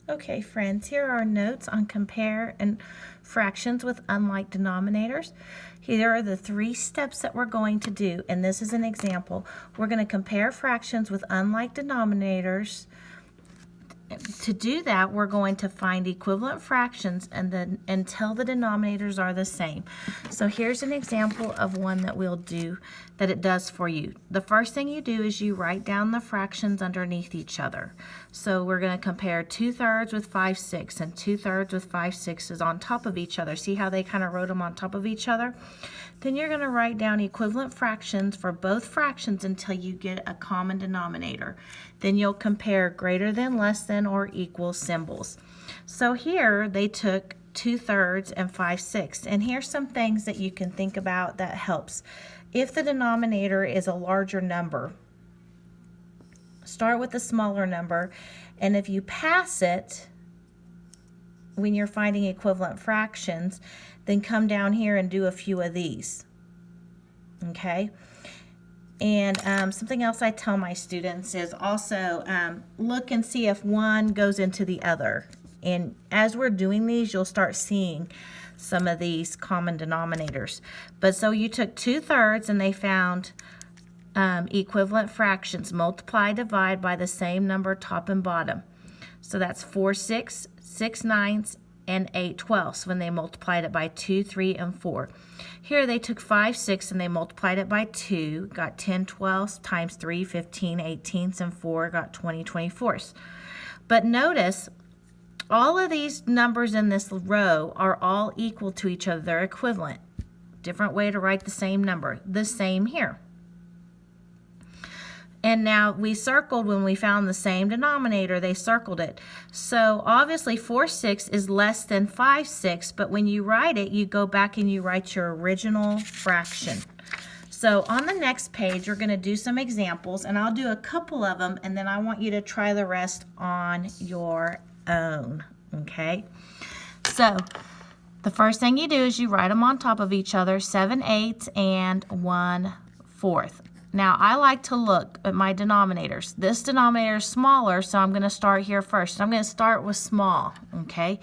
Okay, friends, here are notes on compare and fractions with unlike denominators. Here are the 3 steps that we're going to do, and this is an example. We're going to compare fractions with unlike denominators. To do that, we're going to find equivalent fractions and then until the denominators are the same. So here's an example of one that we'll do that it does for you. The first thing you do is you write down the fractions underneath each other. So we're going to compare 2/3 with 5/6 and 2/3 with 5/6 on top of each other. See how they kind of wrote them on top of each other? Then you're going to write down equivalent fractions for both fractions until you get a common denominator. Then you'll compare greater than, less than, or equal symbols. So here they took 2/3 and 5/6. And here's some things that you can think about that helps. If the denominator is a larger number, start with the smaller number, and if you pass it when you're finding equivalent fractions, then come down here and do a few of these. Okay? And something else I tell my students is also look and see if one goes into the other. And as we're doing these, you'll start seeing some of these common denominators. But so you took 2/3 and they found equivalent fractions. Multiply, divide by the same number top and bottom. So that's 4/6, 6/9, and 8/12 when they multiplied it by 2, 3, and 4. Here they took 5/6 and they multiplied it by 2, got 10/12 times 3, 15 18ths, and 4 got 20 24ths. But notice all of these numbers in this row are all equal to each other. They're equivalent. Different way to write the same number. The same here. And now we circled when we found the same denominator, they circled it. So obviously 4/6 is less than 5/6, but when you write it, you go back and you write your original fraction. So on the next page, you're going to do some examples, and I'll do a couple of them, and then I want you to try the rest on your own, okay? So the first thing you do is you write them on top of each other, 7/8 and 1/4. Now, I like to look at my denominators. This denominator is smaller, so I'm going to start here first. I'm going to start with small, okay?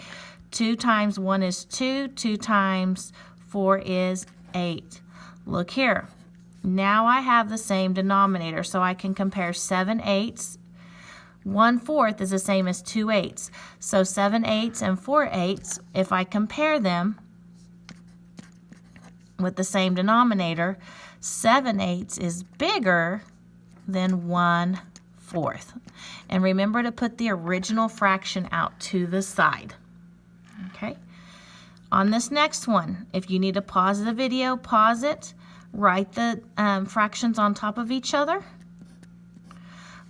2 times 1 is 2. 2 times 4 is 8. Look here. Now I have the same denominator, so I can compare 7/8. 1/4 is the same as 2/8. So 7/8 and 4/8, if I compare them with the same denominator, 7/8 is bigger than 1/4. And remember to put the original fraction out to the side. Okay? On this next one, if you need to pause the video, pause it. Write the fractions on top of each other.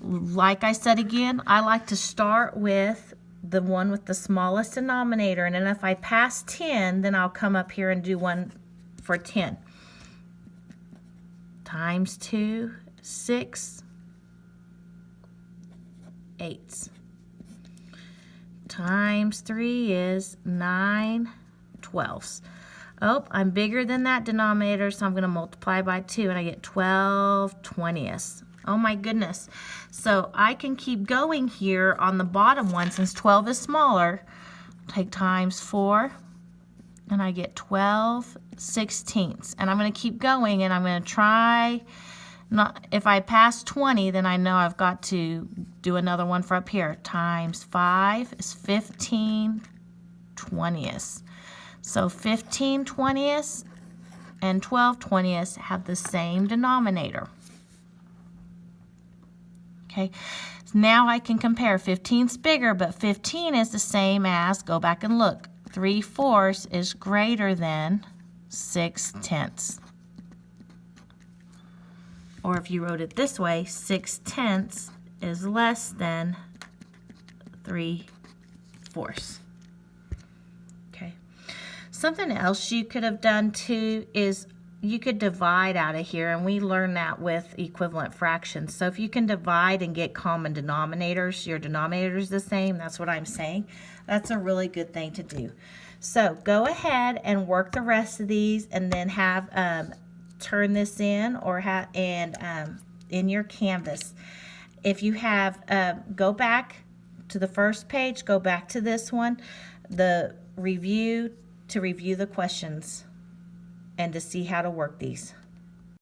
Like I said again, I like to start with the one with the smallest denominator, and then if I pass 10, then I'll come up here and do one for 10. Times 2, 6 8. Times 3 is 9/12. Oh, I'm bigger than that denominator, so I'm going to multiply by 2, and I get 12/20. Oh my goodness. So I can keep going here on the bottom one, since 12 is smaller. Take times 4, and I get 12/16. And I'm going to keep going, and I'm going to try, not, if I pass 20, then I know I've got to do another one for up here. Times 5 is 15/20. So 15/20 and 12/20 have the same denominator. Okay, so now I can compare. 15's bigger, but 15 is the same as, go back and look, 3/4 is greater than 6/10. Or if you wrote it this way, 6/10 is less than 3/4. Okay. Something else you could have done too is you could divide out of here, and we learned that with equivalent fractions. So if you can divide and get common denominators, your denominator is the same, that's what I'm saying. That's a really good thing to do. So go ahead and work the rest of these, and then have turn this in or in your Canvas. If you have, go back to the first page, go back to this one, the review, to review the questions and to see how to work these.